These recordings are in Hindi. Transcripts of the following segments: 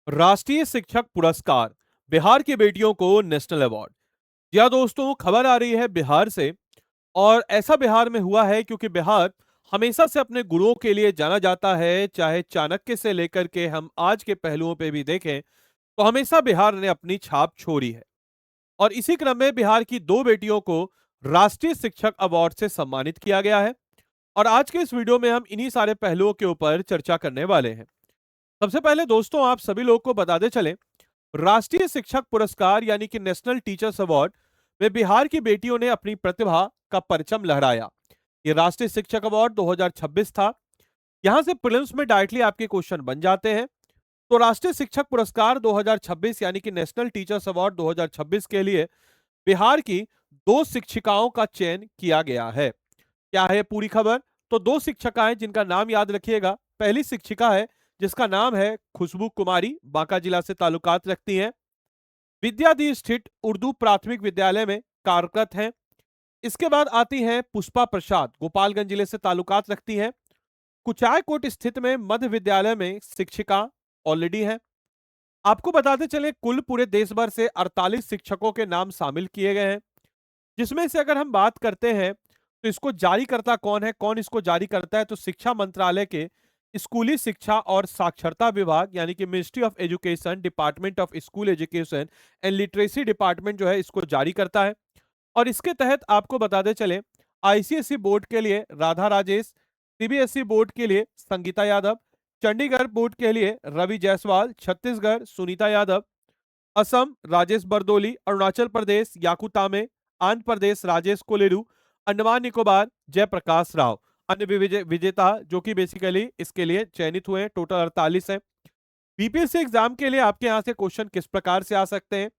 राष्ट्रीय शिक्षक पुरस्कार, बिहार की बेटियों को नेशनल अवार्ड। जी हाँ दोस्तों, खबर आ रही है बिहार से। और ऐसा बिहार में हुआ है क्योंकि बिहार हमेशा से अपने गुरुओं के लिए जाना जाता है। चाहे चाणक्य से लेकर के हम आज के पहलुओं पे भी देखें तो हमेशा बिहार ने अपनी छाप छोड़ी है। और इसी क्रम में बिहार की दो बेटियों को राष्ट्रीय शिक्षक अवार्ड से सम्मानित किया गया है। और आज के इस वीडियो में हम इन्हीं सारे पहलुओं के ऊपर चर्चा करने वाले हैं। सबसे पहले दोस्तों, आप सभी लोग को बताते चलें, राष्ट्रीय शिक्षक पुरस्कार यानी कि नेशनल टीचर्स अवार्ड में बिहार की बेटियों ने अपनी प्रतिभा का परचम लहराया। ये राष्ट्रीय शिक्षक अवार्ड 2026 था। यहां से प्रीलिम्स में डायरेक्टली आपके क्वेश्चन बन जाते हैं। तो राष्ट्रीय शिक्षक पुरस्कार 2026 यानी कि नेशनल टीचर्स अवार्ड 2026 के लिए बिहार की दो शिक्षिकाओं का चयन किया गया है। क्या है पूरी खबर? तो दो शिक्षिकाएं जिनका नाम याद रखिएगा। पहली शिक्षिका है जिसका नाम है खुशबू कुमारी, बांका जिला से ताल्लुकात रखती हैं, विद्याधीश स्थित उर्दू प्राथमिक विद्यालय में कार्यरत हैं। इसके बाद आती हैं पुष्पा प्रसाद, गोपालगंज जिले से ताल्लुकात रखती हैं, कुचायकोट स्थित में मध्य विद्यालय में शिक्षिका ऑलरेडी हैं। आपको बताते चले कुल पूरे देश भर से 48 शिक्षकों के नाम शामिल किए गए हैं, जिसमें से अगर हम बात करते हैं तो इसको जारी करता कौन है, कौन इसको जारी करता है, तो शिक्षा मंत्रालय के स्कूली शिक्षा और साक्षरता विभाग यानी कि ministry of education, department of school education and literacy department जो है इसको जारी करता है। और इसके तहत आपको बताते चले, आईसीएसई बोर्ड के लिए राधा राजेश, सीबीएसई बोर्ड के लिए संगीता यादव, चंडीगढ़ बोर्ड के लिए रवि जायसवाल, छत्तीसगढ़ सुनीता यादव, असम राजेश बरदोली, अरुणाचल प्रदेश याकू तामे, आंध्र प्रदेश राजेश कोलेरू, अंडमान निकोबार जयप्रकाश राव। अन्य विजेता जो कि बेसिकली इसके लिए चयनित हुए हैं, टोटल 48 है। बीपीएससी एग्जाम के लिए आपके यहां से क्वेश्चन किस प्रकार से आ सकते हैं,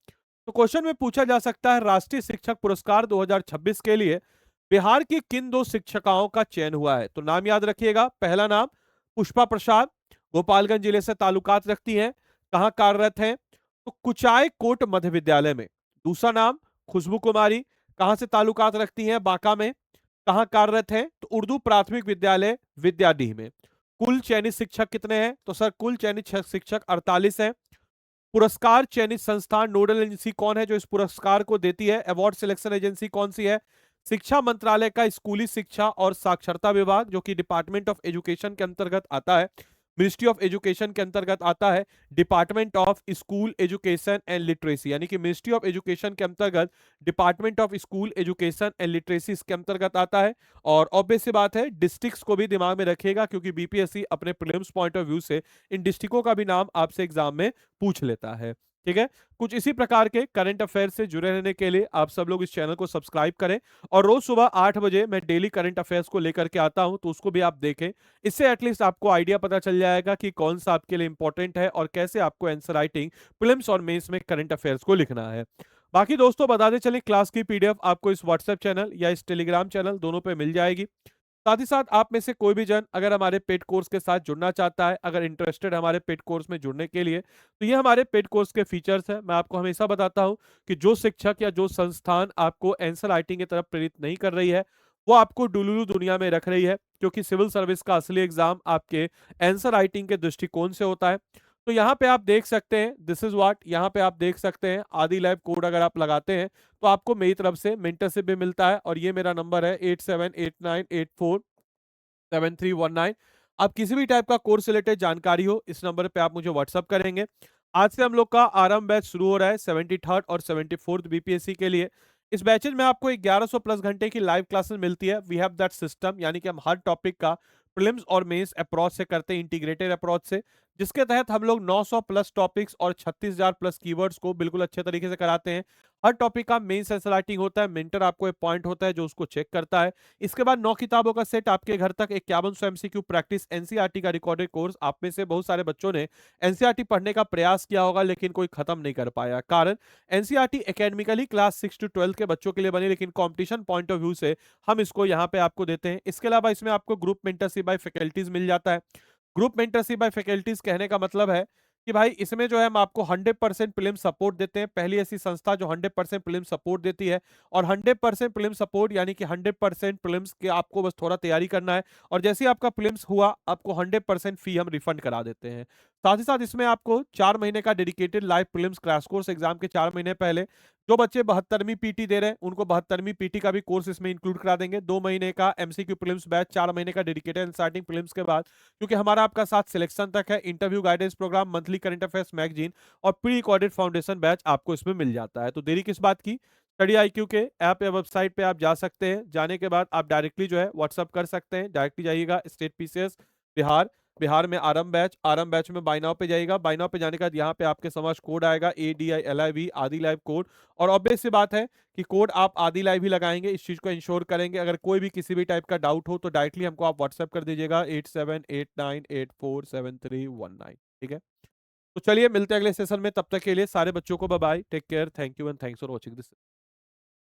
तो क्वेश्चन में पूछा जा सकता है राष्ट्रीय शिक्षक पुरस्कार 2026 के लिए बिहार की किन दो शिक्षिकाओं का चयन हुआ है। तो नाम याद रखिएगा। पहला नाम पुष्पा प्रसाद, गोपालगंज जिले से ताल्लुकात रखती हैं, कहां कार्यरत हैं, तो कुचाय कोट मध्य विद्यालय में। दूसरा नाम खुशबू कुमारी, कहां से ताल्लुकात रखती हैं, बांका में, कहां कार्यरत हैं, तो उर्दू प्राथमिक विद्यालय विद्याडीह में। कुल चयनित शिक्षक कितने हैं, तो सर कुल चयनित शिक्षक 48 हैं। पुरस्कार चयनित संस्थान नोडल एजेंसी कौन है जो इस पुरस्कार को देती है, अवार्ड सिलेक्शन एजेंसी कौन सी है, शिक्षा मंत्रालय का स्कूली शिक्षा और साक्षरता विभाग जो कि डिपार्टमेंट ऑफ एजुकेशन के अंतर्गत आता है, मिनिस्ट्री ऑफ एजुकेशन के अंतर्गत आता है, department of school education and literacy यानी कि मिनिस्ट्री ऑफ एजुकेशन के अंतर्गत department of school education and literacy इसके अंतर्गत आता है। और ऑब्वियस सी बात है, डिस्ट्रिक्ट्स को भी दिमाग में रखिएगा क्योंकि बीपीएससी अपने प्रीलिम्स पॉइंट ऑफ व्यू से इन डिस्ट्रिक्टों का भी नाम आपसे एग्जाम में पूछ लेता है। ठीक है, कुछ इसी प्रकार के करंट अफेयर से जुड़े रहने के लिए आप सब लोग इस चैनल को सब्सक्राइब करें। और रोज सुबह 8 बजे मैं डेली करंट अफेयर्स को लेकर के आता हूं, तो उसको भी आप देखें। इससे एटलीस्ट आपको आइडिया पता चल जाएगा कि कौन सा आपके लिए इंपॉर्टेंट है और कैसे आपको आंसर राइटिंग प्रीलिम्स और मेंस में करंट अफेयर्स को लिखना है। बाकी दोस्तों बताते चलें, क्लास की पीडीएफ आपको इस व्हाट्सएप चैनल या इस टेलीग्राम चैनल दोनों पे मिल जाएगी। साथ ही साथ आप में से कोई भी जन अगर हमारे पेड कोर्स के साथ जुड़ना चाहता है, अगर इंटरेस्टेड हमारे पेड कोर्स में जुड़ने के लिए, तो ये हमारे पेड कोर्स के फीचर्स हैं। मैं आपको हमेशा बताता हूं कि जो शिक्षक या जो संस्थान आपको आंसर राइटिंग की तरफ प्रेरित नहीं कर रही है, वो आपको डुलुलु दुनिया में रख रही है, क्योंकि सिविल सर्विस का असली एग्जाम आपके आंसर राइटिंग के दृष्टिकोण से होता है। तो यहाँ पे आप देख सकते हैं, दिस इज व्हाट, यहाँ पे आप देख सकते हैं आदि लैब कोड अगर आप लगाते हैं तो आपको मेरी तरफ से मेंटरशिप भी मिलता है। और ये मेरा नंबर है 8789847319। आप किसी भी टाइप का कोर्स रिलेटेड जानकारी हो, इस नंबर पे आप मुझे व्हाट्सअप करेंगे। आज से हम लोग का आरंभ बैच शुरू हो रहा है 73rd और 74th बीपीएससी के लिए। इस बैचेज में आपको 1100 प्लस घंटे की लाइव क्लासेस मिलती है। वी हैव दैट सिस्टम, यानी कि हम हर टॉपिक का प्रीलिम्स और मेंस अप्रोच से करते हैं, इंटीग्रेटेड अप्रोच से, जिसके तहत हम लोग 900 प्लस टॉपिक्स और 36,000 प्लस कीवर्ड्स को बिल्कुल अच्छे तरीके से कराते हैं। हर टॉपिक का मेंस आंसर राइटिंग होता है, मेंटर आपको एक पॉइंट होता है जो उसको चेक करता है। इसके बाद 9 किताबों का सेट आपके घर तक, 5100 एमसीक्यू प्रैक्टिस एनसीईआरटी का रिकॉर्डेड कोर्स। आप में से बहुत सारे बच्चों ने एनसीईआरटी पढ़ने का प्रयास किया होगा लेकिन कोई खत्म नहीं कर पाया, कारण एनसीईआरटी एकेडमिकली क्लास 6 to 12 के बच्चों के लिए बनी, लेकिन कॉम्पिटिशन पॉइंट ऑफ व्यू से हम इसको यहाँ पे आपको देते हैं। इसके अलावा इसमें आपको ग्रुप मेंटरशिप बाय फैकल्टीज मिल जाता है। ग्रुप मेंटरशिप बाय फैकल्टीज कहने का मतलब है कि भाई इसमें जो है हम आपको 100% प्रीलिम सपोर्ट देते हैं, पहली ऐसी संस्था जो 100% प्रीलिम सपोर्ट देती है। और 100% प्रीलिम सपोर्ट यानी कि 100% प्रीलिम्स के आपको बस थोड़ा तैयारी करना है, और जैसे ही आपका प्रीलिम्स हुआ आपको 100% फी हम रिफंड करा देते हैं। साथ ही साथ इसमें आपको 4 महीने का dedicated live prelims crash course exam के 4 महीने पहले, जो बच्चे 72वीं पीटी दे रहे हैं उनको 72वीं पीटी का भी कोर्स इसमें इंक्लूड करा देंगे। 2 महीने का एमसीक्यू प्रीलिम्स बैच, 4 महीने का डेडिकेटेड स्टार्टिंग प्रीलिम्स के बाद, क्योंकि हमारा आपका साथ सिलेक्शन तक है, interview guidance programme, monthly current affairs magazine और प्री रिकॉर्डेड फाउंडेशन बैच आपको इसमें मिल जाता है। तो देरी किस बात की, स्टडी आईक्यू के ऐप या वेबसाइट पे आप जा सकते हैं, जाने के बाद आप डायरेक्टली जो है व्हाट्सअप कर सकते हैं, डायरेक्टली जाइएगा स्टेट पीसीएस बिहार, बिहार में आरएम बैच में बाय नाउ पे जाइएगा। बाय नाउ पे जाने के बाद यहाँ पे आपके समझ कोड आएगा ADILIV आदि लाइव कोड। और ऑब्वियस सी बात है कि कोड आप आदि लाइव ही लगाएंगे, इस चीज को इंश्योर करेंगे। अगर कोई भी किसी भी टाइप का डाउट हो तो डायरेक्टली हमको आप व्हाट्सएप कर दीजिएगा 8789847319। ठीक है, तो चलिए मिलते हैं अगले सेशन में, तब तक के लिए सारे बच्चों को bye bye, take care, thank you and thanks for watching this.